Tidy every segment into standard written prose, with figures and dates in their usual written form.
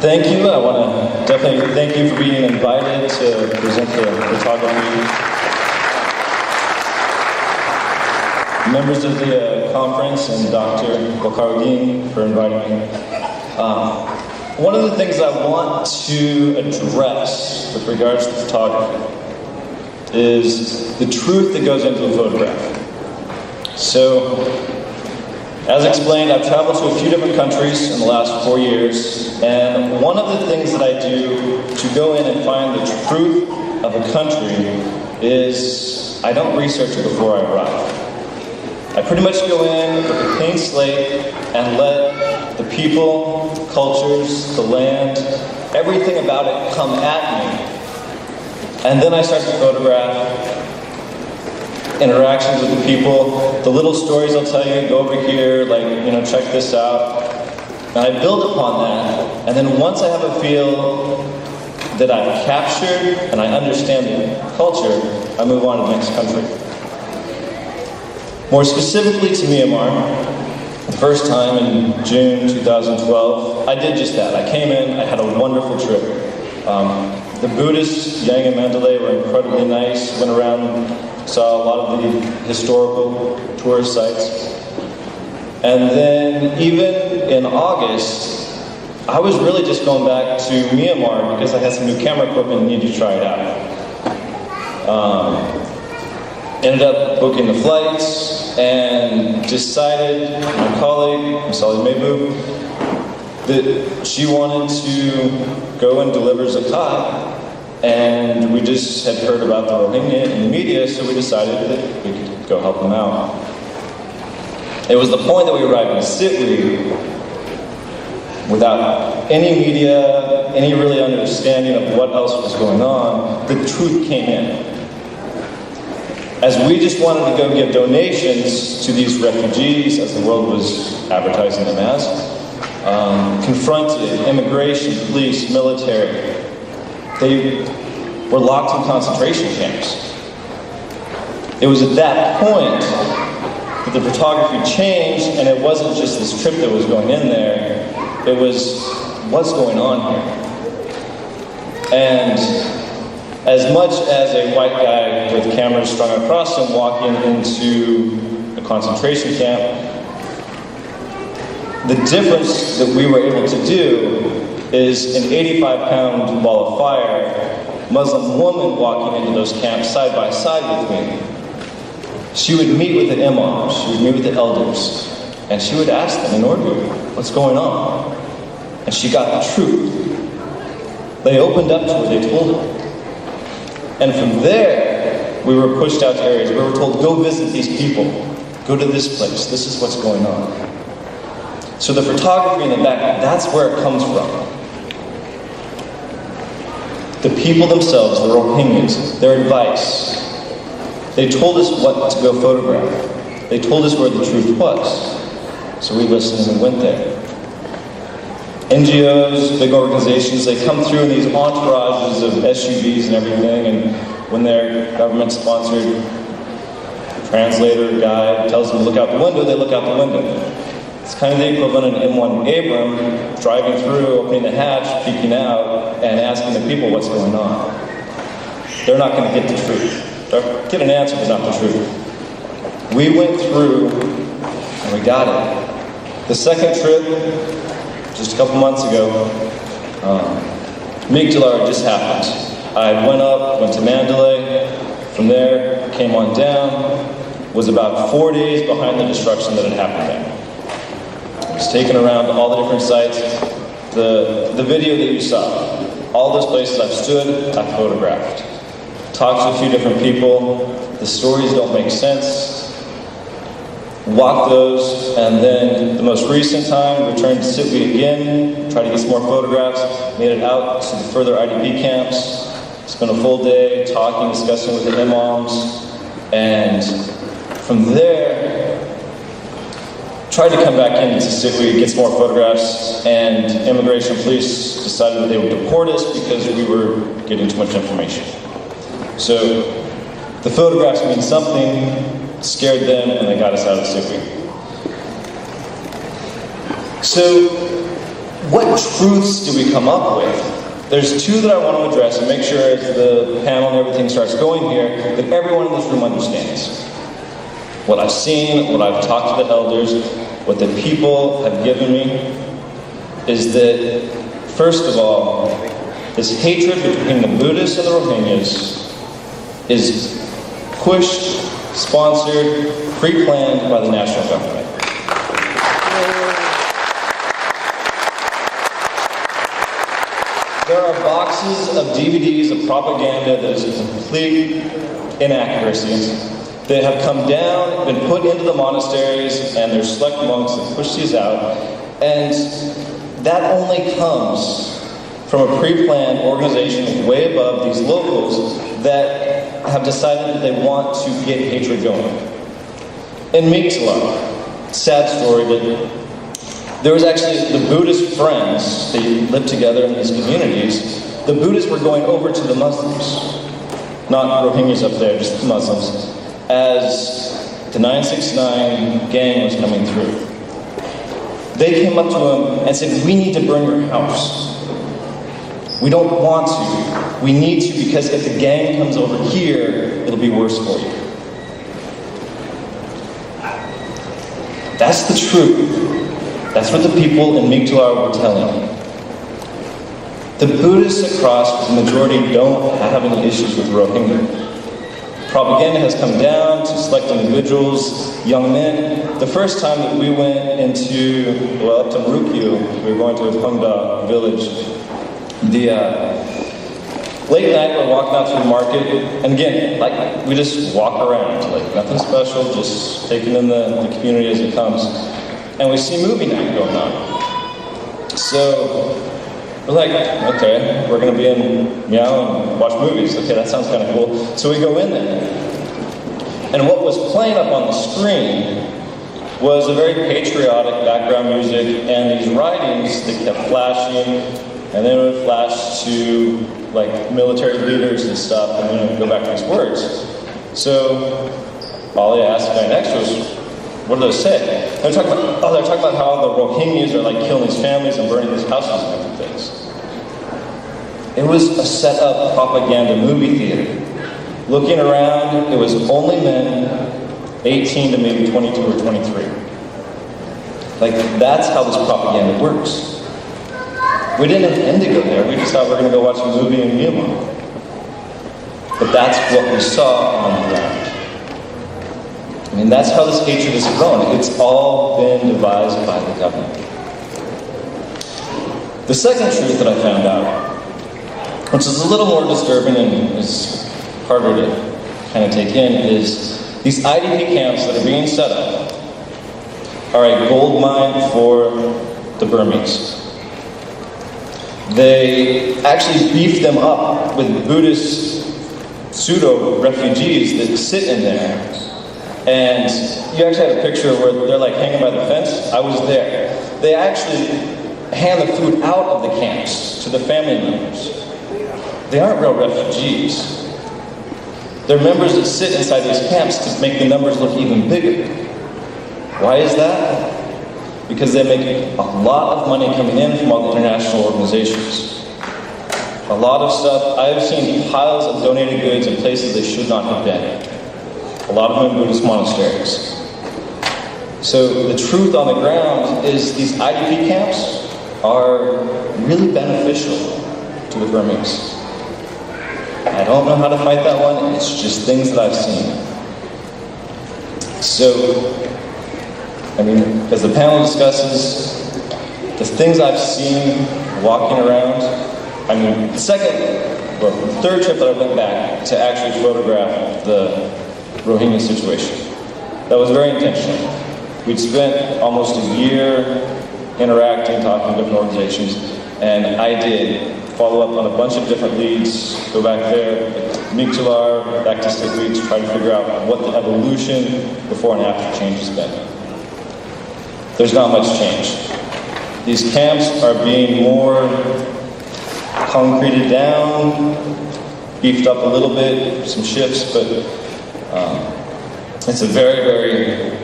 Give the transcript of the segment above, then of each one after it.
Thank you. I want to definitely thank you for being invited to present the photography. Members of the conference and Dr. Bokhardin for inviting me. One of the things I want to address with regards to photography is the truth that goes into a photograph. So, as explained, I've traveled to a few different countries in the last 4 years, and one of the things that I do to go in and find the truth of a country is I don't research it before I arrive. I pretty much go in with a clean slate and let the people, cultures, the land, everything about it come at me. And then I start to photograph interactions with the people, the little stories I'll tell you, go over here, check this out. And I build upon that, and then once I have a feel that I've captured and I understand the culture, I move on to the next country. More specifically to Myanmar, the first time in June 2012, I did just that. I came in, I had a wonderful trip. The Buddhists, Yang and Mandalay, were incredibly nice, went around, saw a lot of the historical tourist sites. And then even in August, I was really just going back to Myanmar because I had some new camera equipment and needed to try it out. Ended up booking the flights and decided, my colleague, Masali Mebu, that she wanted to go and deliver zakat. And we just had heard about the Rohingya in the media, so we decided that we could go help them out. It was the point that we arrived in Sitwe without any media, any really understanding of what else was going on. The truth came in. As we just wanted to go give donations to these refugees, as the world was advertising them as, confronted immigration, police, military. They were locked in concentration camps. It was at that point that the photography changed, and it wasn't just this trip that was going in there, it was what's going on here. And as much as a white guy with cameras strung across him walking into a concentration camp, the difference that we were able to do is an 85-pound ball of fire, Muslim woman walking into those camps side by side with me. She would meet with the imams, she would meet with the elders, and she would ask them in Urdu, what's going on? And she got the truth. They opened up to her, they told her. And from there, we were pushed out to areas. We were told, go visit these people. Go to this place. This is what's going on. So the photography in the back, that's where it comes from. The people themselves, the Rohingyas, their advice. They told us what to go photograph. They told us where the truth was. So we listened and went there. NGOs, big organizations, they come through in these entourages of SUVs and everything, and when their government-sponsored translator guide tells them to look out the window, they look out the window. It's kind of the equivalent of an M1 Abram driving through, opening the hatch, peeking out, and asking the people what's going on. They're not going to get the truth. They'll get an answer, but not the truth. We went through, and we got it. The second trip, just a couple months ago, Migdalar just happened. I went to Mandalay, from there, came on down, was about 4 days behind the destruction that had happened there. I was taken around to all the different sites. The video that you saw, all those places I've stood, I've photographed. Talked to a few different people, the stories don't make sense. Walked those, and then the most recent time, returned to Sitwe again, tried to get some more photographs, made it out to the further IDP camps, spent a full day talking, discussing with the imams, and from there, tried to come back into Sitwe, get some more photographs, and immigration police decided that they would deport us because we were getting too much information. So, the photographs mean something, scared them, and they got us out of Sitwe. So, what truths do we come up with? There's two that I want to address and make sure as the panel and everything starts going here that everyone in this room understands. What I've seen, what I've talked to the elders, what the people have given me is that, first of all, this hatred between the Buddhists and the Rohingyas is pushed, sponsored, pre-planned by the national government. There are boxes of DVDs of propaganda that is a complete inaccuracy that have come down, been put into the monasteries, and there's select monks that push these out. And that only comes from a pre-planned organization way above these locals that have decided that they want to get hatred going. In Mixla, sad story, but there was actually the Buddhist friends, they lived together in these communities. The Buddhists were going over to the Muslims, not Rohingyas up there, just the Muslims, as the 969 gang was coming through. They came up to him and said, "We need to burn your house. We don't want to. We need to because if the gang comes over here, it'll be worse for you." That's the truth. That's what the people in Migdolar were telling me. The Buddhists across the majority don't have any issues with Rohingya. Propaganda has come down to select individuals, young men. The first time that we went up to Marukyu, we were going to a Pungda village. The late night, we're walking out to the market, and again, like we just walk around, like nothing special, just taking in the community as it comes. And we see movie night going on. So we're like, okay, we're going to be in Meow and watch movies. Okay, that sounds kind of cool. So we go in there. And what was playing up on the screen was a very patriotic background music and these writings that kept flashing, and then it would flash to like military leaders and stuff, and then it would go back to these words. So all I asked the guy next was, what do those say? They're talking about how the Rohingyas are like killing these families and burning these houses and different things. It was a set up propaganda movie theater. Looking around, it was only men, 18 to maybe 22 or 23. Like, that's how this propaganda works. We didn't intend to go there, we just thought we were going to go watch a movie in Myanmar. But that's what we saw on the ground. I mean, that's how this hatred has grown. It's all been devised by the government. The second truth that I found out, which is a little more disturbing and is harder to kind of take in, is these IDP camps that are being set up are a gold mine for the Burmese. They actually beefed them up with Buddhist pseudo-refugees that sit in there. And you actually have a picture where they're like hanging by the fence. I was there. They actually hand the food out of the camps to the family members. They aren't real refugees. They're members that sit inside these camps to make the numbers look even bigger. Why is that? Because they make a lot of money coming in from all the international organizations. A lot of stuff. I've seen piles of donated goods in places they should not have been. A lot of them in Buddhist monasteries. So the truth on the ground is these IDP camps are really beneficial to the Burmese. I don't know how to fight that one, it's just things that I've seen. So, I mean, as the panel discusses, the things I've seen walking around, I mean, the third trip that I went back to actually photograph the Rohingya situation. That was very intentional. We'd spent almost a year interacting, talking to different organizations, and I did follow up on a bunch of different leads, go back there, Migdolar, back to state leads, try to figure out what the evolution before and after change has been. There's not much change. These camps are being more concreted down, beefed up a little bit, some shifts, but it's a very, very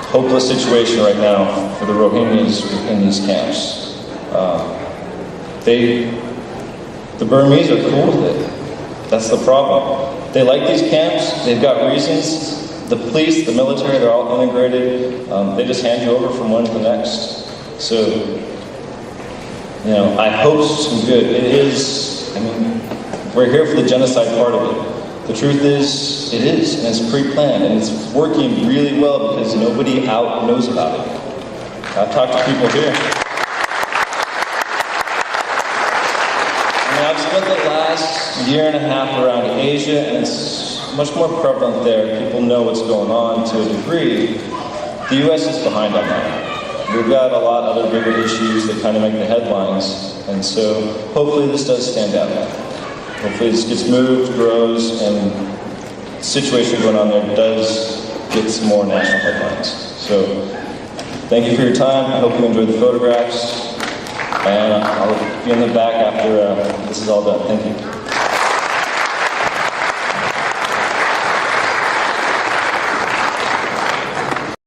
hopeless situation right now for the Rohingyas in these camps. The Burmese are cool with it. That's the problem. They like these camps. They've got reasons. The police, the military, they're all integrated. They just hand you over from one to the next. So, you know, I hope some good. It is, I mean, we're here for the genocide part of it. The truth is, it is, and it's pre-planned, and it's working really well because nobody out knows about it. I've talked to people here. I've spent the last year and a half around Asia, and it's much more prevalent there. People know what's going on to a degree. The U.S. is behind on that. We've got a lot of other bigger issues that kind of make the headlines, and so hopefully this does stand out. Hopefully this gets moved, grows, and the situation going on there does get some more national headlines. So thank you for your time. I hope you enjoyed the photographs. And I'll be in the back after this is all done. Thank you.